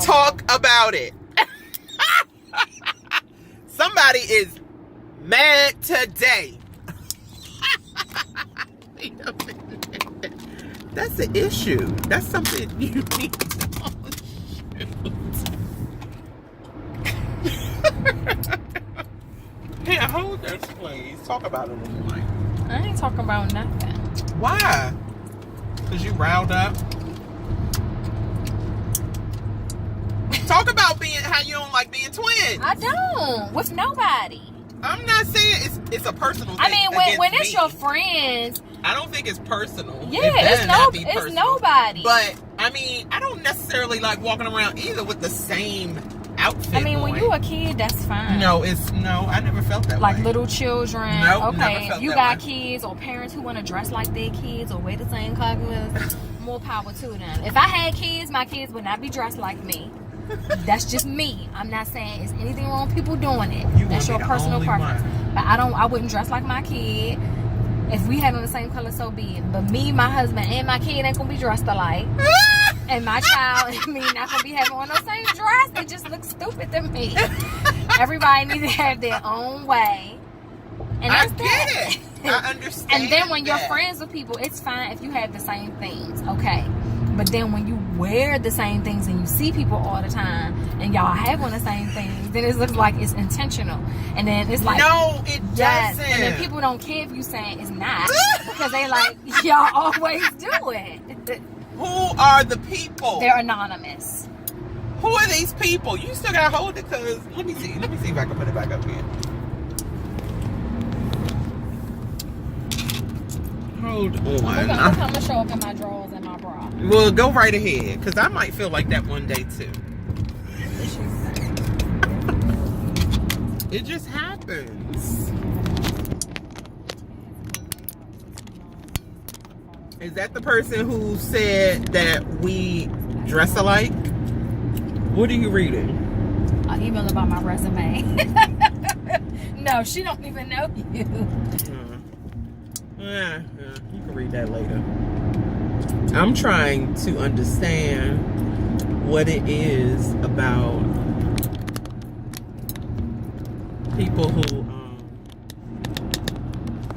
Talk about it. Somebody is mad today. That's an issue. That's something you need to Here, hold this, please. Talk about it a little bit. I ain't talking about nothing. Why? Because you riled up? Talk about how you don't like being twins. I don't. With nobody. I'm not saying it's a personal thing. I mean, when it's your friends. I don't think it's personal. Yeah, it's nobody. But, I mean, I don't necessarily like walking around either with the same outfit. I mean, when you a kid, that's fine. No, I never felt that like way. Little children. Nope, okay, if you got kids or parents who want to dress like their kids or wear the same colors, more power to them. If I had kids, my kids would not be dressed like me. That's just me. I'm not saying it's anything wrong with people doing it. That's your personal preference. But I wouldn't dress like my kid. If we had on the same color, so be it. But me, my husband, and my kid ain't gonna be dressed alike. And my child and me not gonna be having on the same dress. It just looks stupid to me. Everybody needs to have their own way. And I get it. I understand. And then when you're friends with people, it's fine if you have the same things, okay? But then when you wear the same things and you see people all the time and y'all have on the same things, then it looks like it's intentional. And then it's like, no, it doesn't. And then people don't care if you saying it's not because they like, y'all always do it. Who are the people? They're anonymous. Who are these people? You still gotta hold it because let me see if I can put it back up here. Hold on. I'm gonna show up in my drawers and my bra. Well, go right ahead because I might feel like that one day too. It just happens. Is that the person who said that we dress alike? What are you reading? An email about my resume. No, she don't even know you. Yeah, you can read that later. I'm trying to understand what it is about people who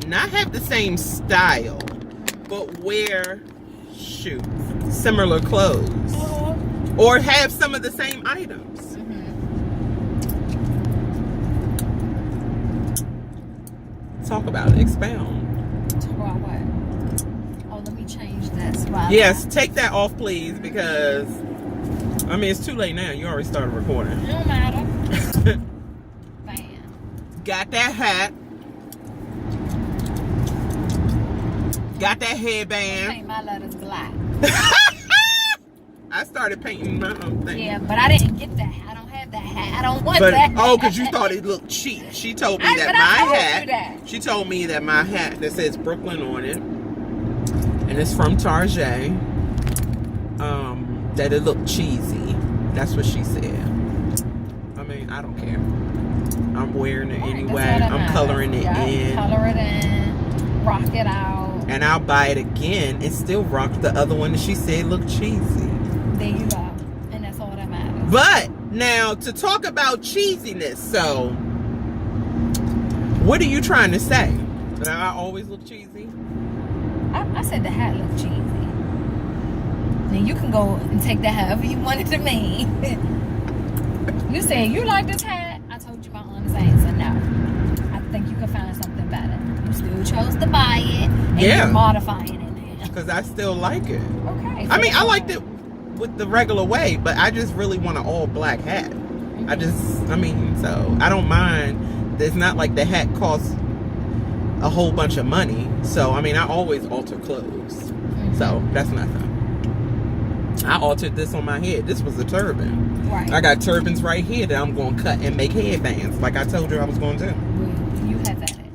not have the same style, but wear similar clothes, or have some of the same items. Talk about it. Expound. Yes, take that off, please, because I mean it's too late now. You already started recording. It don't matter. Bam. Got that hat. Got that headband. Paint my letters black. I started painting my own thing. Yeah, but I didn't get that. I don't have that hat. I don't want that. Oh, because you thought it looked cheap. She told me She told me that my hat that says Brooklyn on it, and it's from Target, that it looked cheesy. That's what she said. I mean, I don't care. I'm wearing it anyway. I'm coloring it in. Color it in. Rock it out. And I'll buy it again and still rock the other one that she said looked cheesy. There you go. And that's all that matters. But now to talk about cheesiness, so what are you trying to say? That I always look cheesy? I said the hat looked cheesy. Then you can go and take that however you want it to mean. You saying you like this hat? I told you my honest answer. No. I think you can find something better. You still chose to buy it, and you're modifying it now. Because I still like it. Okay. I mean, I liked it with the regular way, but I just really want an all black hat. So I don't mind. It's not like the hat costs a whole bunch of money. So, I mean, I always alter clothes. So, that's nothing. I altered this on my head. This was a turban. Right. I got turbans right here that I'm going to cut and make headbands like I told you I was going to do. Well, you have at it.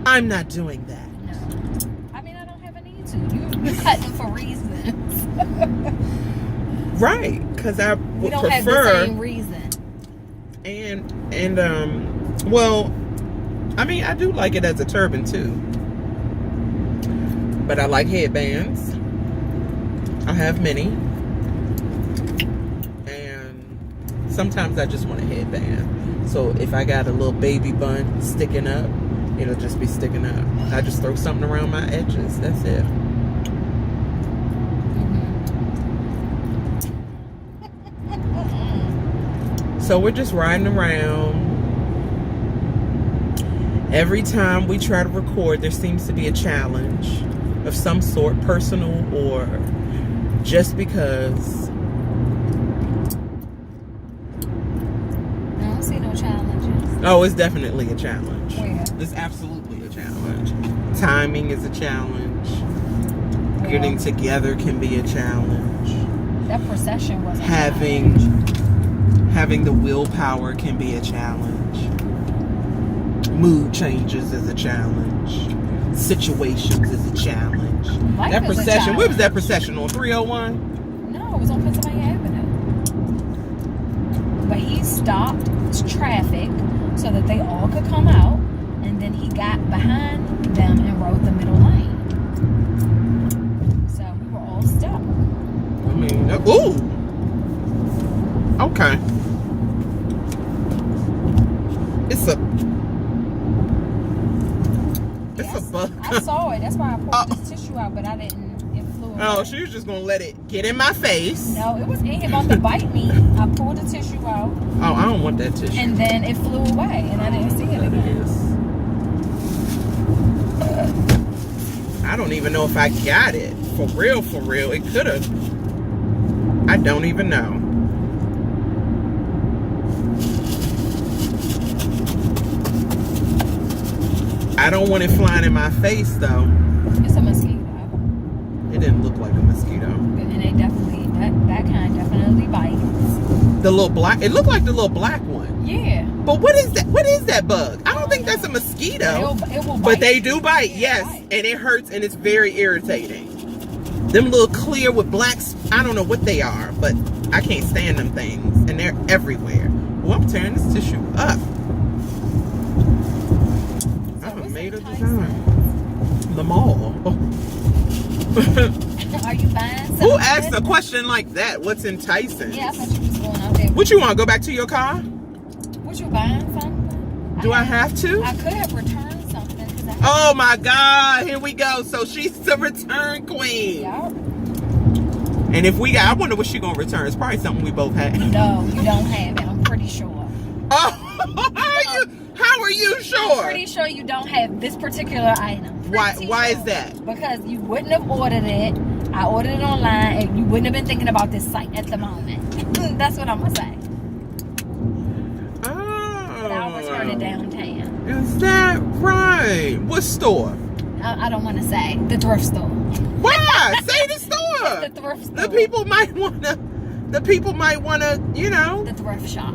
I'm not doing that. No. I mean, I don't have a need to. You're cutting for reasons. Right. Because I would don't prefer... have the same reason. Well, I mean, I do like it as a turban too. But I like headbands. I have many. Sometimes I just want a headband. So if I got a little baby bun sticking up, it'll just be sticking up. I just throw something around my edges. That's it. So we're just riding around. Every time we try to record, there seems to be a challenge of some sort, personal or just because. I don't see no challenges. Oh, it's definitely a challenge. Where? It's absolutely a challenge. Timing is a challenge. Well, Getting together can be a challenge. that procession was Having the willpower can be a challenge. Mood changes is a challenge. Situations is a challenge. Life That is a procession, where was that challenge. procession on 301? No, it was on Pennsylvania Avenue. But he stopped traffic so that they all could come out, and then he got behind them and rode the middle lane. So we were all stuck. I mean, ooh. Okay. It's a bug. I saw it. That's why I pulled this tissue out, but I didn't. It flew away. Oh, she was just gonna let it get in my face. No, it was in here about to bite me. I pulled the tissue out, Oh, I don't want that tissue. and then it flew away, and I didn't see it again. I don't even know if I got it. For real, for real. It could have. I don't even know. I don't want it flying in my face, though. It's a mosquito. It didn't look like a mosquito. And they definitely, that kind definitely bites. The little black, it looked like the little black one. Yeah. But what is that? What is that bug? I don't think that's a mosquito. It will bite. But they do bite, Yeah, yes. bite. And it hurts and it's very irritating. Them little clear with blacks, I don't know what they are, but I can't stand them things. And they're everywhere. Well, I'm tearing this tissue up. I'm a made of design. The mall. Are you buying something? Who asked a question like that? What's enticing? Yeah, I thought you was going out there. What you want? Go back to your car? What you buying something? Do I have to? I could have returned something. Oh my God, here we go. So she's the return queen. Yup. And if we got, I wonder what she gonna return. It's probably something we both had. No, you don't have it. I'm pretty sure. Oh, how are you I'm sure? pretty sure you don't have this particular item. Why Pretty is sure. that? Because you wouldn't have ordered it. I ordered it online, and you wouldn't have been thinking about this site at the moment. That's what I'm gonna say. But I'll return it downtown. Is that right? What store? I don't want to say the thrift store. Why? Say the store. The thrift store. The people might wanna, you know. The thrift shop.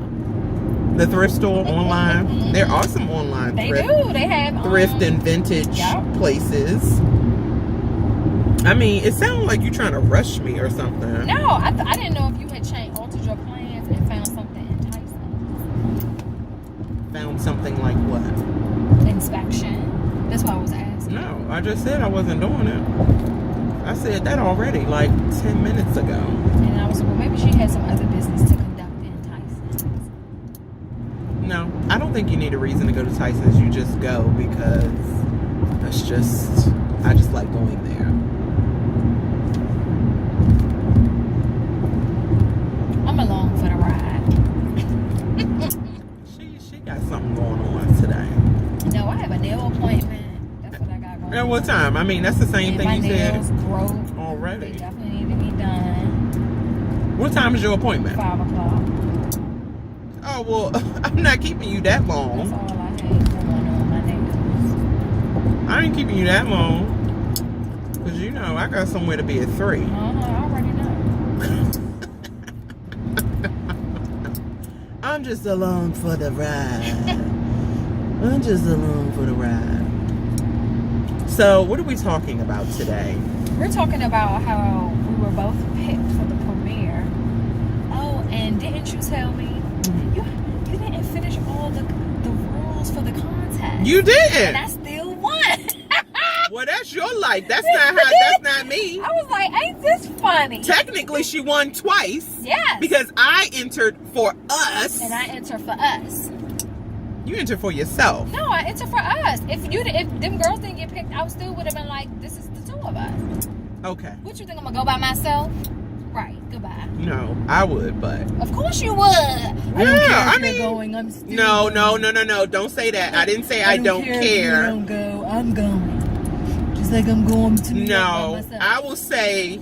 The thrift store online. There are some online They thrift. do. They have Thrift and vintage Yep. places. I mean, it sounded like you trying to rush me or something. No, I didn't know if you had altered your plans and found something enticing. Found something like what? Inspection. That's why I was asking. No, I just said I wasn't doing it. I said that already, like 10 minutes ago. And I was like, well, maybe she had some other business to conduct in Tyson. No, I don't think you need a reason to go to Tyson's. You just go because I just like going there. I'm along for the ride. She got something going on today. No, I have a nail appointment. That's what I got going on. At what time? I mean, that's the same And thing my you nails said broke. They already. definitely need to be done. What time is your appointment? 5 o'clock. Oh, well, I'm not keeping you that That's long. all I had going on my nails. I ain't keeping you that long. Because, you know, I got somewhere to be at 3. I already know. I'm just along for the ride. I'm just along for the ride. So, what are we talking about today? We're talking about how we were both picked for the premiere. Oh, and didn't you tell me you didn't finish all the rules for the contest? You And didn't. I still won. Well, that's your life. like, that's not me. I was like, ain't this funny? Technically, she won twice. Yes. Because I entered for us. And I entered for us. You entered for yourself. No, I entered for us. If them girls didn't get picked, I still would have been like, this is the two of us. Okay. What you think, I'm gonna go by myself? Right, goodbye. No, I would, but of course you would. I don't care if you're going. I'm still no. Don't say that. I didn't say I don't care. If you don't go, I'm going. Just like I'm going to New York by myself. I will say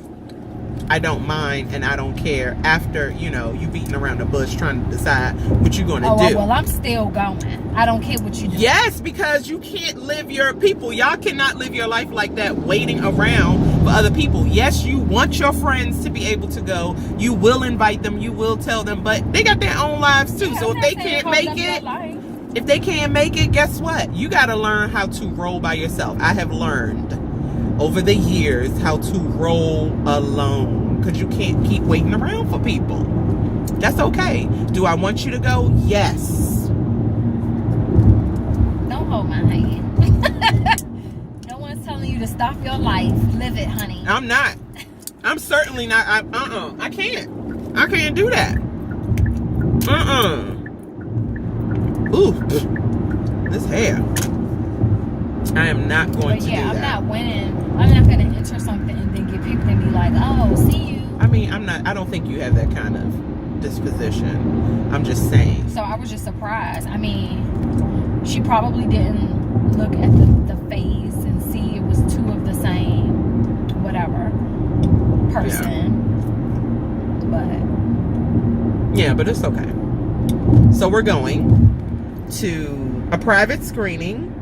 I don't mind and I don't care after, you beating around the bush trying to decide what you're going to do. Well, I'm still going. I don't care what you do. Yes, because you can't live y'all cannot live your life like that, waiting around for other people. Yes, you want your friends to be able to go. You will invite them. You will tell them, but they got their own lives too. Yeah, so if they can't make it, guess what? You got to learn how to roll by yourself. I have learned over the years how to roll alone, because you can't keep waiting around for people. That's okay. Do I want you to go? Yes. Don't hold my hand. No one's telling you to stop your life. Live it, honey. I'm not. I'm certainly not. I can't. I can't do that. Ooh, this hair. I am not going to do that. I'm not winning. I'm not going to enter something and then get picked and be like, oh, see you. I mean, I don't think you have that kind of disposition. I'm just saying. So I was just surprised. I mean, she probably didn't look at the face and see it was two of the same whatever person. Yeah, but it's okay. So we're going to a private screening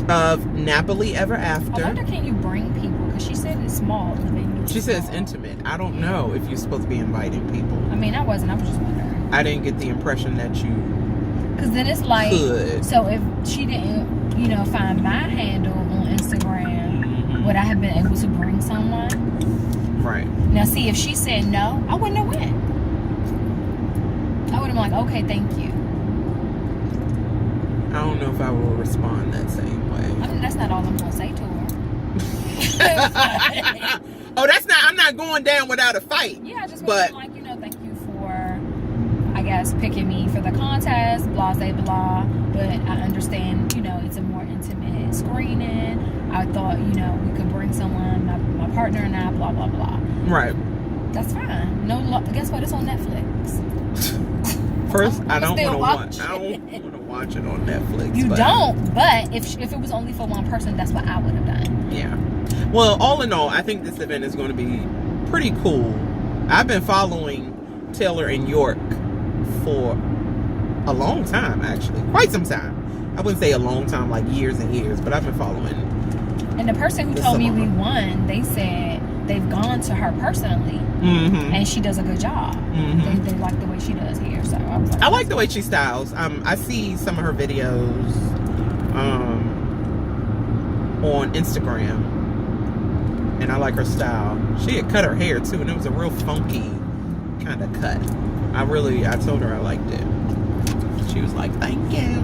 of Napoli Ever After. I wonder, can you bring people? Because she said it's small. The venue. She said it's intimate. I don't know if you're supposed to be inviting people. I mean, I wasn't. I was just wondering. I didn't get the impression that you Because then it's like, could. So if she didn't, find my handle on Instagram, would I have been able to bring someone? Right. Now, see, if she said no, I wouldn't have went. I would have been like, okay, thank you. I don't know if I will respond that same way. I mean, that's not all I'm going to say to her. I'm not going down without a fight. Yeah, I just want to be like, thank you for, I guess, picking me for the contest, blah, blah, blah. But I understand, it's a more intimate screening. I thought, we could bring someone, my partner and I, blah, blah, blah. Right. That's fine. Guess what? It's on Netflix. First, I don't want to watch. I don't want to watch it on Netflix. You don't, but if it was only for one person, that's what I would have done. Yeah. Well, all in all, I think this event is going to be pretty cool. I've been following Taylor and York for a long time, actually. Quite some time. I wouldn't say a long time, like years and years, but I've been following. And the person who told me we won, they said they've gone to her personally, and she does a good job. They like the way she does here, so I was like, I like the way she styles. I see some of her videos on Instagram, and I like her style. She had cut her hair too, and it was a real funky kind of cut. I told her I liked it. She was like, thank you.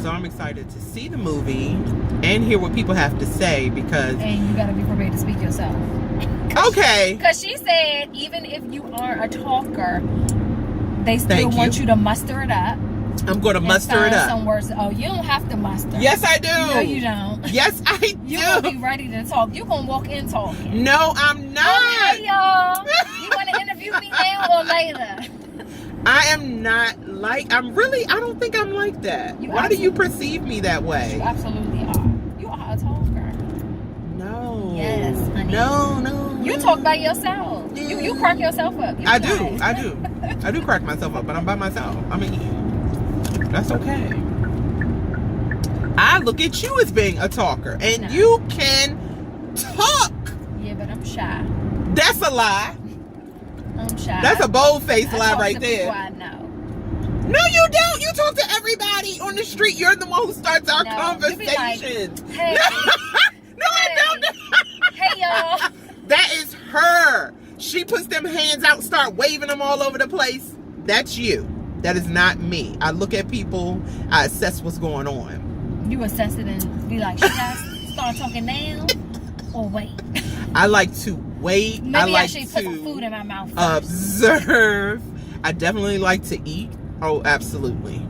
So I'm excited to see the movie and hear what people have to say, because... And you got to be prepared to speak yourself. Okay. Because she said, even if you are a talker, they still want you to muster it up. I'm going to muster it up. Some words. Oh, you don't have to muster. Yes, I do. No, you don't. Yes, I do. You're going to be ready to talk. You're going to walk in talking. No, I'm not. Oh, hey, y'all. You want to interview me now or later? I am not I don't think I'm like that. Why do you perceive me that way? You absolutely are. You are a talker. No. Yes, honey. No. You talk by yourself. You crack yourself up. I do. I do crack myself up, but I'm by myself. I mean, that's okay. I look at you as being a talker, and you can talk. Yeah, but I'm shy. That's a lie. I'm shy. That's a bold-faced lie right there. I know. No, you don't. You talk to everybody on the street. You're the one who starts our conversations. Like, hey. No, I don't. Hey, y'all. That is her. She puts them hands out, start waving them all over the place. That's you. That is not me. I look at people. I assess what's going on. you assess it and be like, should I start talking now or wait? I like to wait. Maybe I like should to put some food in my mouth first. observe. I definitely like to eat. Oh, absolutely.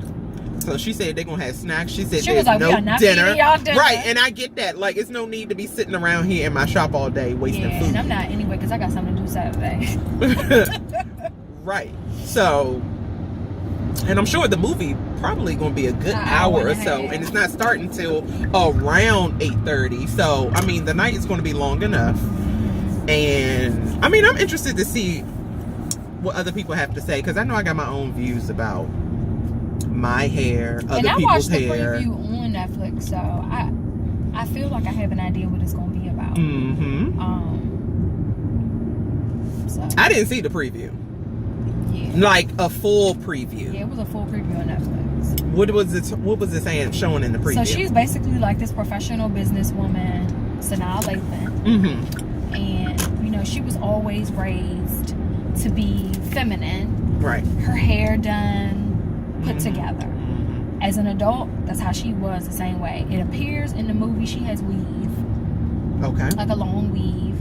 So she said they're gonna have snacks. She said She was like, no we are not dinner. feeding y'all dinner. Right, and I get that. Like, it's no need to be sitting around here in my shop all day wasting Yeah, food. and I'm not anyway because I got something to do Saturday. Right. So, and I'm sure the movie probably gonna be a good hour or so, and it's not starting till around 8:30. So, I mean, the night is gonna be long enough. And I mean, I'm interested to see what other people have to say, because I know I got my own views about my hair, other and I people's watched the hair. preview on Netflix, so I feel like I have an idea what it's going to be about. Mm-hmm. So I didn't see the preview. yeah, Like a full preview. yeah, it was a full preview on Netflix. What was it saying, showing in the preview? So she's basically like this professional businesswoman, Sanaa Lathan, Mm-hmm. and you know she was always raised to be feminine. Right. Her hair done, put together. As an adult, that's how she was, the same way. It appears in the movie she has weave, Okay. like a long weave,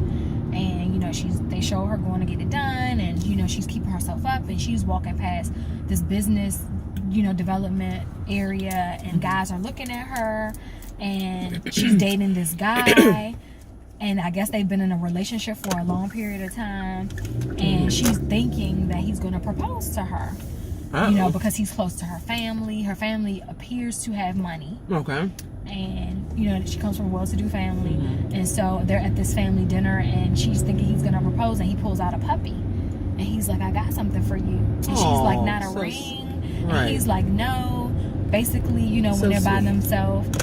and you know they show her going to get it done, and you know she's keeping herself up, and she's walking past this business, you know, development area, and guys are looking at her, and she's dating this guy. And I guess they've been in a relationship for a long period of time. And she's thinking that he's going to propose to her. Uh-oh. You know, because he's close to her family. Her family appears to have money. Okay. And, you know, she comes from a well-to-do family. Mm-hmm. And so they're at this family dinner, and she's thinking he's going to propose. And he pulls out a puppy. And he's like, I got something for you. And she's like, not a ring. Right. And he's like, no. Basically, you know, So when they're by sweet. themselves,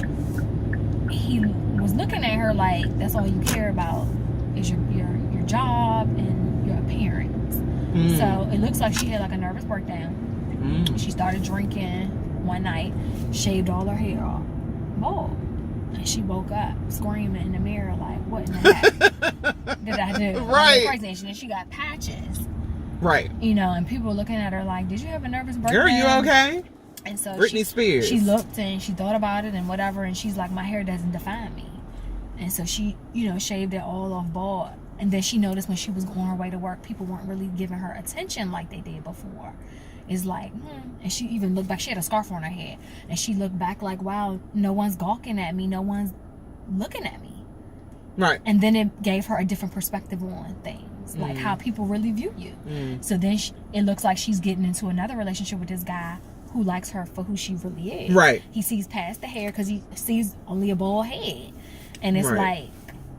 he was looking at her like that's all you care about is your job and your appearance. So it looks like she had like a nervous breakdown. She started drinking one night, shaved all her hair off, bald, and she woke up screaming in the mirror like, what in the heck did I do? Right. Crazy. And then she got patches, Right. you know, and people were looking at her like, did you have a nervous breakdown? Girl, you okay? And so Britney Spears. she looked and she thought about it and whatever, and she's like, my hair doesn't define me. And so she, you know, shaved it all off bald. And then she noticed when she was on her way to work, people weren't really giving her attention like they did before. It's like, and she even looked back. She had a scarf on her head, and she looked back like, wow, no one's gawking at me, no one's looking at me. Right. And then it gave her a different perspective on things, like how people really view you. So then it looks like she's getting into another relationship with this guy who likes her for who she really is. Right. He sees past the hair because he sees only a bald head, and it's Right. like,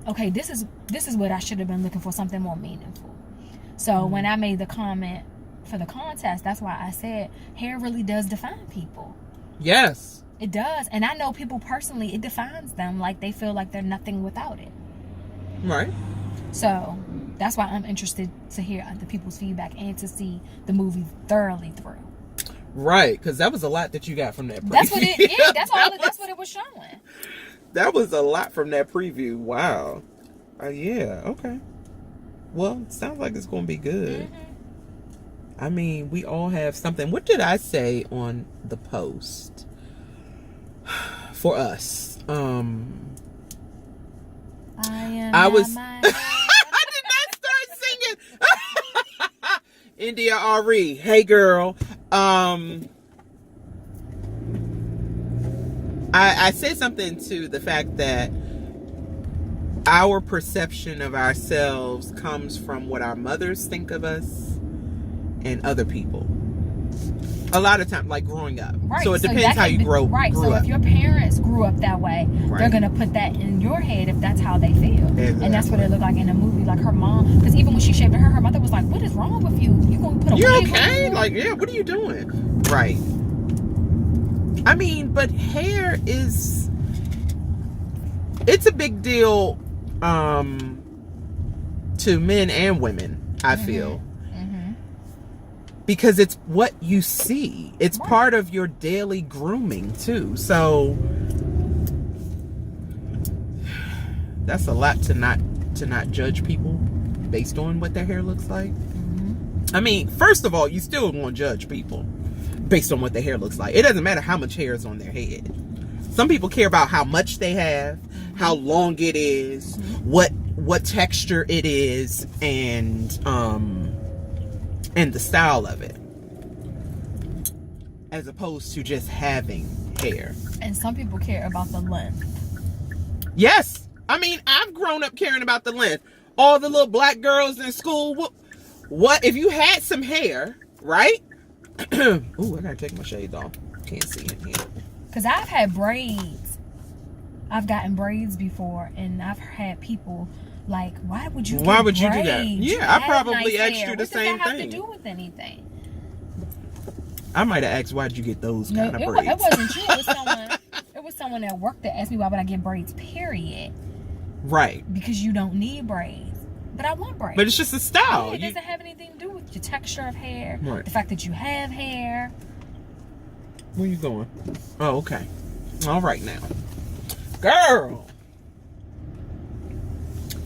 okay, this is what I should have been looking for, something more meaningful. So when I made the comment for the contest, that's why I said hair really does define people. Yes. It does. And I know people personally, it defines them, like they feel like they're nothing without it. Right. So that's why I'm interested to hear other people's feedback and to see the movie thoroughly through. Right, because that was a lot that you got from that preview. That's what it. Yeah, that's all. That's what it was showing. That was a lot from that preview. Wow. Yeah. Okay. Well, it sounds like it's going to be good. I mean, we all have something. What did I say on the post for us? I was. I did not start singing. India Ari, hey girl. I said something to the fact that our perception of ourselves comes from what our mothers think of us and other people. A lot of times, like growing up. Right. So it depends how you grew Right. So up. if your parents grew up that way, they're gonna put that in your head if that's how they feel. Exactly. And that's what it looked like in the movie. Like her mom, because even when she shaved her, her mother was like, "What is wrong with you? You gonna put a You're wig okay? on?" Like, yeah, what are you doing? Right. I mean, but hair is, it's a big deal to men and women, I feel. Because it's what you see. It's part of your daily grooming too. So that's a lot to not judge people based on what their hair looks like. I mean, first of all, you still won't judge people based on what their hair looks like. It doesn't matter how much hair is on their head. Some people care about how much they have, how long it is, what texture it is, and the style of it, as opposed to just having hair. And some people care about the length. Yes. I mean, I've grown up caring about the length. All the little black girls in school, what if you had some hair, right? Ooh, I gotta take my shades off. Can't see it here. Because I've had braids. I've gotten braids before, and I've had people like, why would you do that? Yeah, I probably asked you the same thing. What does that have thing. to do with anything? I might have asked, why'd you get those kind of braids? It wasn't you. It was someone at work that asked me, why would I get braids, period. Right. Because you don't need braids. But I want braids. But it's just a style. Yeah, it doesn't have anything to do with your texture of hair. Right. The fact that you have hair. Where you going? Oh, okay. All right now. Girl.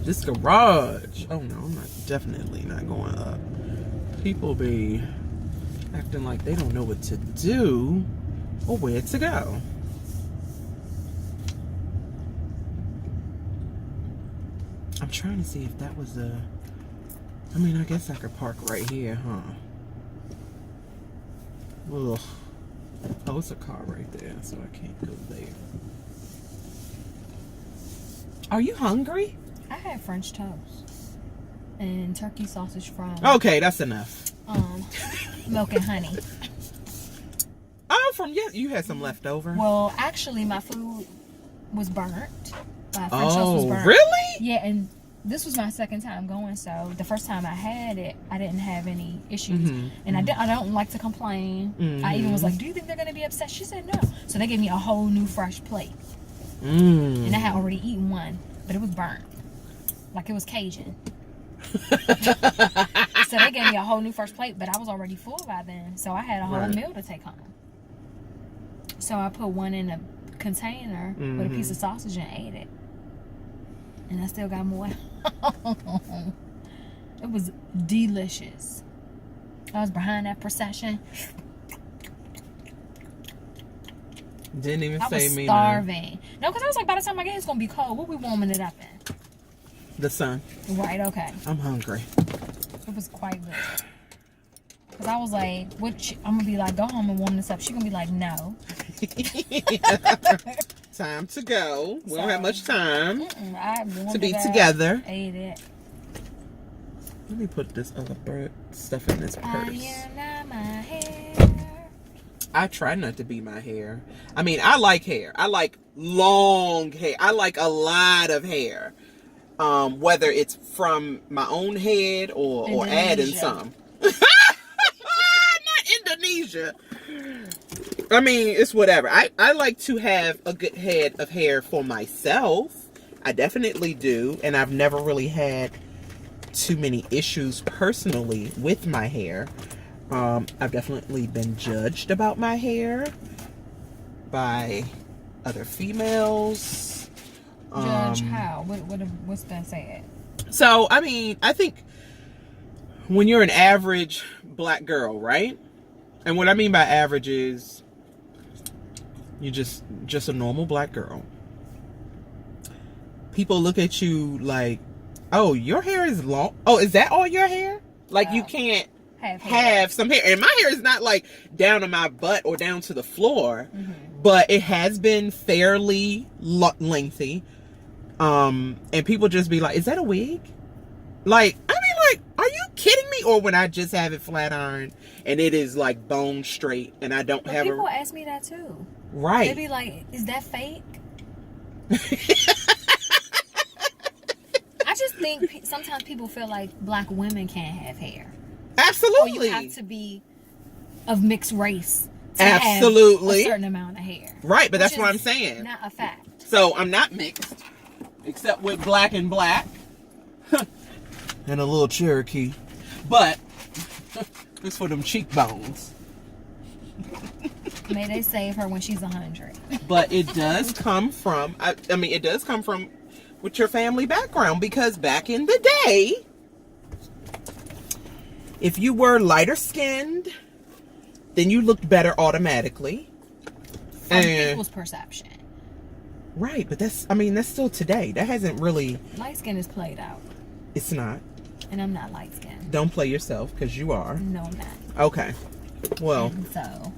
This garage. Oh, no. I'm definitely not going up. People be acting like they don't know what to do or where to go. I'm trying to see if that was a... I mean, I guess I could park right here, huh? Ugh. Oh, it's a car right there, so I can't go there. Are you hungry? I had French toast and turkey sausage fries. Okay, that's enough. Milk and honey. Oh, you had some left over. Well, actually, my food was burnt. My French toast was burnt. Really? Yeah, and this was my second time going, so the first time I had it, I didn't have any issues. And I don't like to complain. I even was like, do you think they're going to be upset? She said no. So they gave me a whole new fresh plate. And I had already eaten one, but it was burnt. Like it was Cajun. So they gave me a whole new fresh plate, but I was already full by then. So I had a whole meal to take home. So I put one in a container with a piece of sausage and ate it. And I still got more. It was delicious. I was behind that procession. Didn't even I say was me. starving. No, because I was like, by the time I get here, it's going to be cold. What we warming it up in? The sun. Right, okay. I'm hungry. It was quite good. Because I was like, I'm going to be like, go home and warm this up. She's going to be like, no. Time to go. We don't have much time to be it together. Up, ate it. Let me put this other stuff in this purse. I am not my hair. I try not to be my hair. I mean, I like hair. I like long hair. I like a lot of hair. Whether it's from my own head or adding some. Not Indonesia. I mean, it's whatever. I like to have a good head of hair for myself. I definitely do. And I've never really had too many issues personally with my hair. I've definitely been judged about my hair by other females. Judge how? What's that saying? So, I mean, I think when you're an average black girl, right? And what I mean by average is you're just a normal black girl. People look at you like, oh, your hair is long. Oh, is that all your hair? Like you can't have some hair. And my hair is not like down to my butt or down to the floor, but it has been fairly lengthy. And people just be like, is that a wig? Like, I mean, like, are you kidding me? Or when I just have it flat ironed and it is like bone straight and I don't have people ask me that too. Right. They be like, is that fake? I just think sometimes people feel like black women can't have hair. Absolutely. Or you have to be of mixed race to Absolutely. have a certain amount of hair. Right, but that's what I'm saying. Not a fact. So I'm not mixed, except with black and black. And a little Cherokee. But it's for them cheekbones. May they save her when she's 100. But it does come from, I mean, it does come from with your family background, because back in the day, if you were lighter skinned, then you looked better automatically. From people's perception. Right, but that's still today. That hasn't really. Light skin is played out. It's not. And I'm not light skinned. Don't play yourself, because you are. No, I'm not. Okay. Well. And so.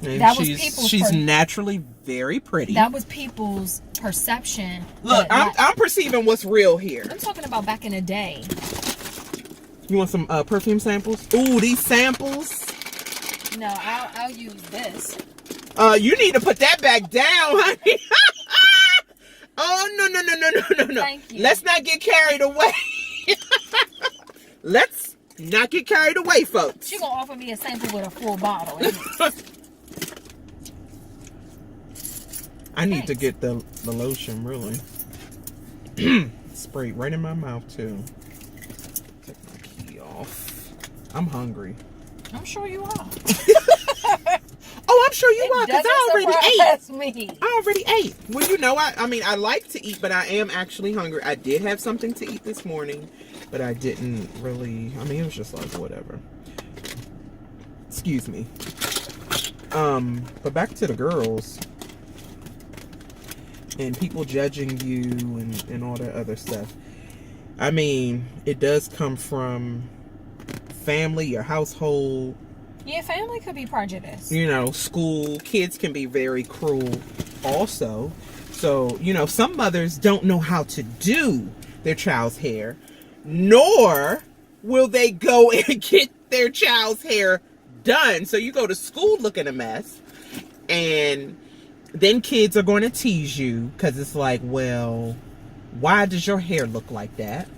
And That was people's she's naturally very pretty. That was people's perception. Look, I'm perceiving what's real here. I'm talking about back in the day. You want some perfume samples? Ooh, these samples. No, I'll use this. You need to put that back down, honey. Oh, no. Thank you. Let's not get carried away. Let's not get carried away, folks. She gonna offer me a sample with a full bottle. I need to get the lotion, really. Sprayed right in my mouth, too. Take my key off. I'm hungry. I'm sure you are. Oh, I'm sure you are, because I already ate. Me. I already ate. Well, you know, I like to eat, but I am actually hungry. I did have something to eat this morning, but I didn't really. It was just like, whatever. Excuse me. But back to the girls. And people judging you and all that other stuff. It does come from family, your household. Yeah, family could be prejudiced. School. Kids can be very cruel also. So, some mothers don't know how to do their child's hair, nor will they go and get their child's hair done. So you go to school looking a mess, and then kids are going to tease you because it's like, well, why does your hair look like that?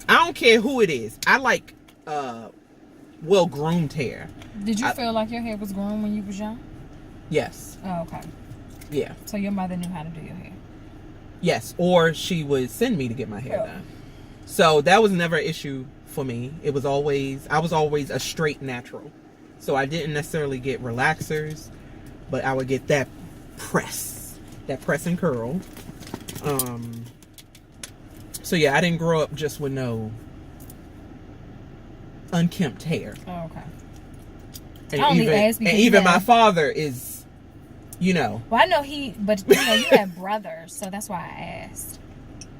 I don't care who it is. I like well-groomed hair. Did you feel like your hair was groomed when you was young? Yes. Oh, okay. Yeah. So your mother knew how to do your hair? Yes. Or she would send me to get my hair done. So that was never an issue for me. I was always a straight natural. So I didn't necessarily get relaxers, but I would get that press and curl. So yeah, I didn't grow up just with no unkempt hair. Oh, okay. And even my father is, Well, I know but you have brothers, so that's why I asked.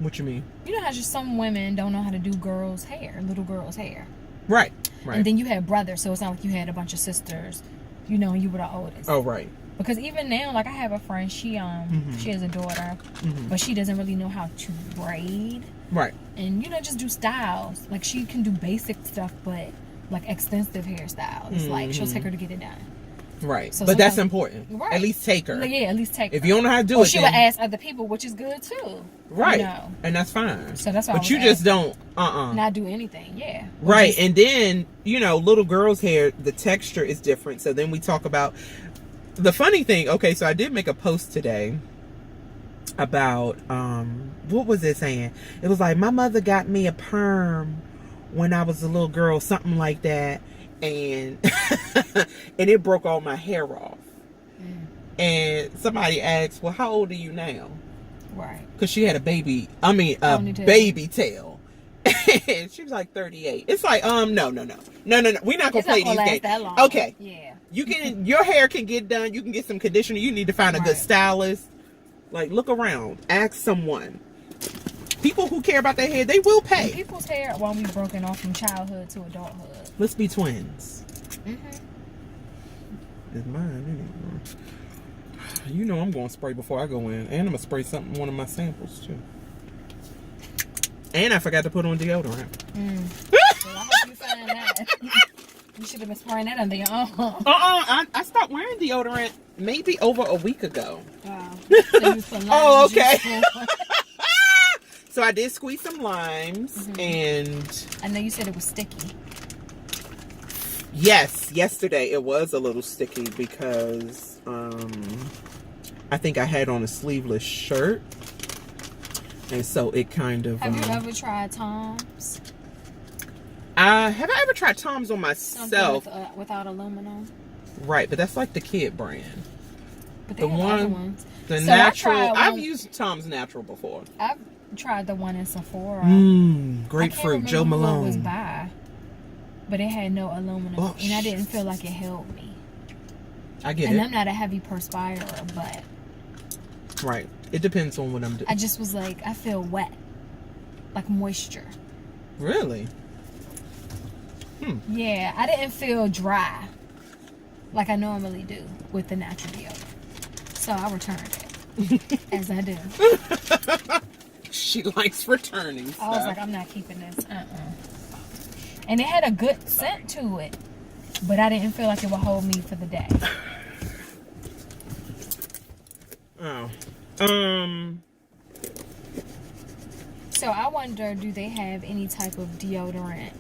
What you mean? You know how just some women don't know how to do girls' hair, little girls' hair. Right. And then you have brothers, so it's not like you had a bunch of sisters, and you were the oldest. Oh, right. Because even now, like I have a friend, she has a daughter, but she doesn't really know how to braid. Right. And just do styles. Like she can do basic stuff, but like extensive hairstyles. It's like she'll take her to get it done. Right. So but that's important. Right. At least take her. Like, yeah, at least take her. If you don't know how to do it, she would ask other people, which is good too. Right. And that's fine. So that's why. But you just don't not do anything. Yeah. Right. And then, little girls' hair, the texture is different. So then we talk about the funny thing. Okay, so I did make a post today about what was it saying? It was like, my mother got me a perm when I was a little girl, something like that, and and it broke all my hair off. And somebody asked, well, how old are you now? Right. Because she had a baby tail. And she was like 38. It's like, no. We're not gonna play these games. That long. Okay. Yeah. Your hair can get done. You can get some conditioner. You need to find a good stylist. Like, look around. Ask someone. People who care about their hair, they will pay. And people's hair won't be broken off from childhood to adulthood. Let's be twins. Mm-hmm. It's mine anyway. I'm going to spray before I go in. And I'm going to spray one of my samples, too. And I forgot to put on deodorant. Well, I hope you find that. You should have been spraying that under your arm. I stopped wearing deodorant maybe over a week ago. Wow. So you put oh, okay. So I did squeeze some limes, and I know you said it was sticky. Yes, yesterday it was a little sticky because I think I had on a sleeveless shirt, and so it kind of. Have you ever tried Tom's? Have I ever tried Tom's on myself? Without aluminum. Right, but that's like the kid brand. But they have other ones. The natural. I've used Tom's natural before. I've tried the one in Sephora. Grapefruit, Joe Malone. Who it was by, but it had no aluminum, and I didn't feel like it helped me. I get it. And I'm not a heavy perspirer, but Right. It depends on what I'm doing. I just was like, I feel wet. Like moisture. Really? Yeah, I didn't feel dry. Like I normally do with the natural deodorant. So I returned it. As I do. She likes returning stuff. I was like, I'm not keeping this. And it had a good scent to it. But I didn't feel like it would hold me for the day. Oh. So I wonder, do they have any type of deodorant,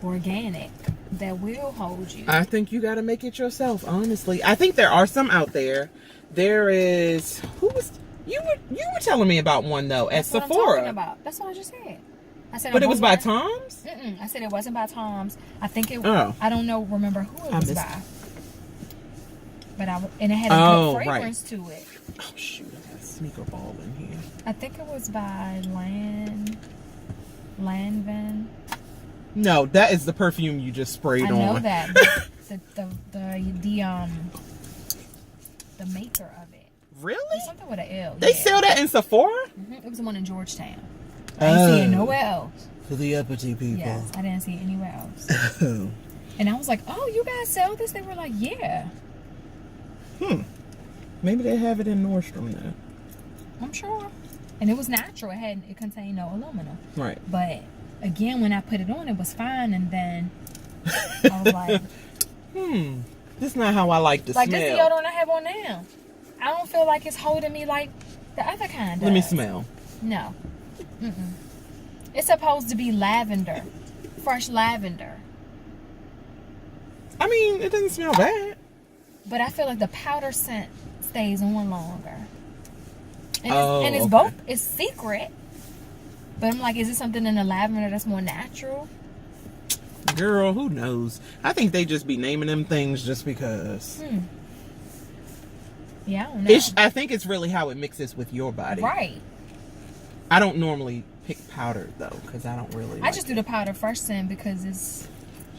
organic, that will hold you? I think you got to make it yourself, honestly. I think there are some out there. There is... You were telling me about one, though, at Sephora. That's what I'm talking about. That's what I just said. I said, but it was by Tom's? I said it wasn't by Tom's. I think it. Oh. I don't know. Remember who it was by? But and it had a good fragrance to it. Oh shoot! I got a sneaker ball in here. I think it was by Lanvin. No, that is the perfume you just sprayed on. I know that. But the maker of it. Really? It's something with an L. They sell that in Sephora? It was the one in Georgetown. I didn't see it nowhere else. For the uppity people. Yes, I didn't see it anywhere else. And I was like, oh, you guys sell this? They were like, yeah. Maybe they have it in Nordstrom now. I'm sure. And it was natural. It contained no aluminum. Right. But again, when I put it on, it was fine. And then I was like, this is not how I like to smell. Like this deodorant I have on now. I don't feel like it's holding me like the other kind does. Let me smell. No. It's supposed to be lavender. Fresh lavender. I mean, it doesn't smell bad. But I feel like the powder scent stays on longer. And it's both. It's secret. But I'm like, is it something in the lavender that's more natural? Girl, who knows? I think they just be naming them things just because. Yeah, I don't know. I think it's really how it mixes with your body. Right. I don't normally pick powder though, because I don't really. I just do the powder first then because it's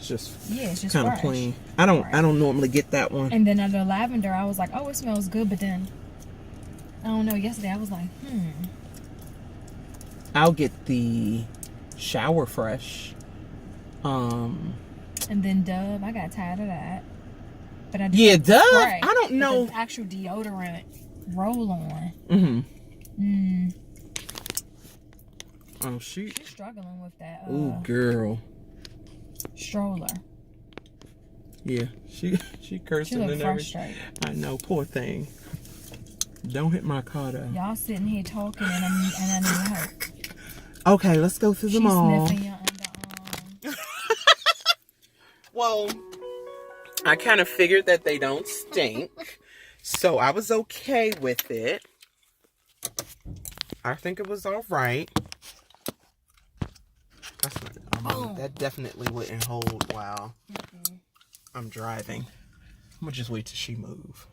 just it's just kind of plain. I don't normally get that one. And then the lavender, I was like, oh, it smells good, but then I don't know. Yesterday I was like, I'll get the Shower Fresh. And then Dove, I got tired of that. But I Dove. I don't know. Actual deodorant roll on. Oh shoot. She's struggling with that. Ooh, girl. Stroller. Yeah, she cursing and everything. I know, poor thing. Don't hit my car though. Y'all sitting here talking and I need help. Okay, let's go to the mall. She's sniffing your underarm. Well, I kind of figured that they don't stink, so I was okay with it. I think it was all right. That definitely wouldn't hold while I'm driving. I'm gonna just wait till she move.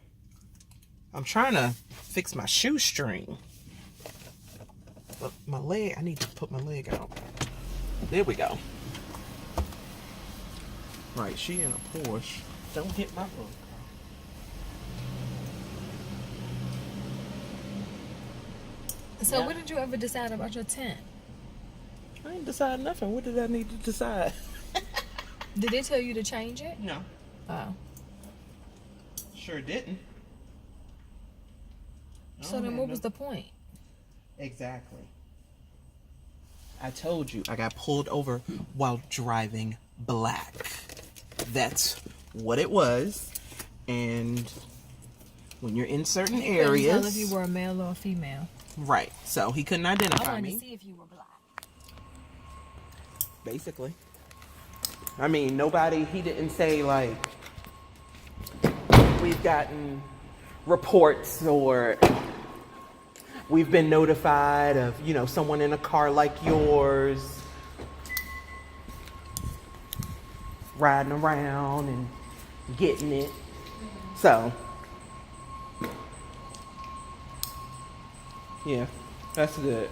I'm trying to fix my shoestring. But my leg, I need to put my leg out. There we go. Right, she in a Porsche. Don't hit my little car. So what did you ever decide about your tent? I didn't decide nothing. What did I need to decide? Did they tell you to change it? No. Oh. Sure didn't. So then what was the point? Exactly. I told you I got pulled over while driving black. That's what it was. And when you're in certain areas... Couldn't tell if you were a male or a female. Right. So he couldn't identify me. I wanted to see if you were black. Basically. I mean, he didn't say like, we've gotten reports or we've been notified of, someone in a car like yours riding around and getting it. So, yeah, that's good.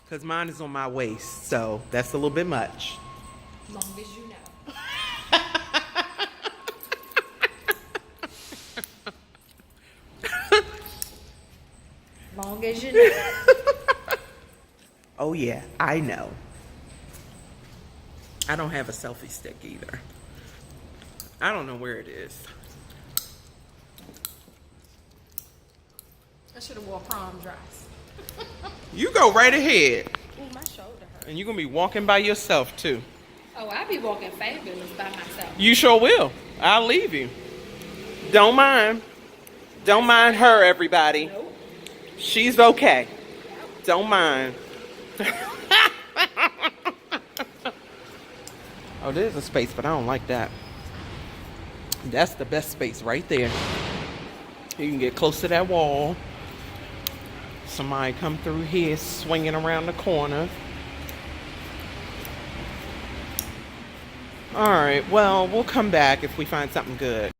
Because mine is on my waist, so that's a little bit much. Long as you know. long as you know. Oh yeah, I know. I don't have a selfie stick either. I don't know where it is. I should have wore prom dress. You go right ahead. Ooh, my shoulder hurts. And you're gonna be walking by yourself too. Oh, I'll be walking fabulous by myself. You sure will. I'll leave you. Don't mind. Don't mind her, everybody. Nope. She's okay. Don't mind. Oh, there's a space, but I don't like that. That's the best space right there. You can get close to that wall. Somebody come through here swinging around the corner. All right, well, we'll come back if we find something good.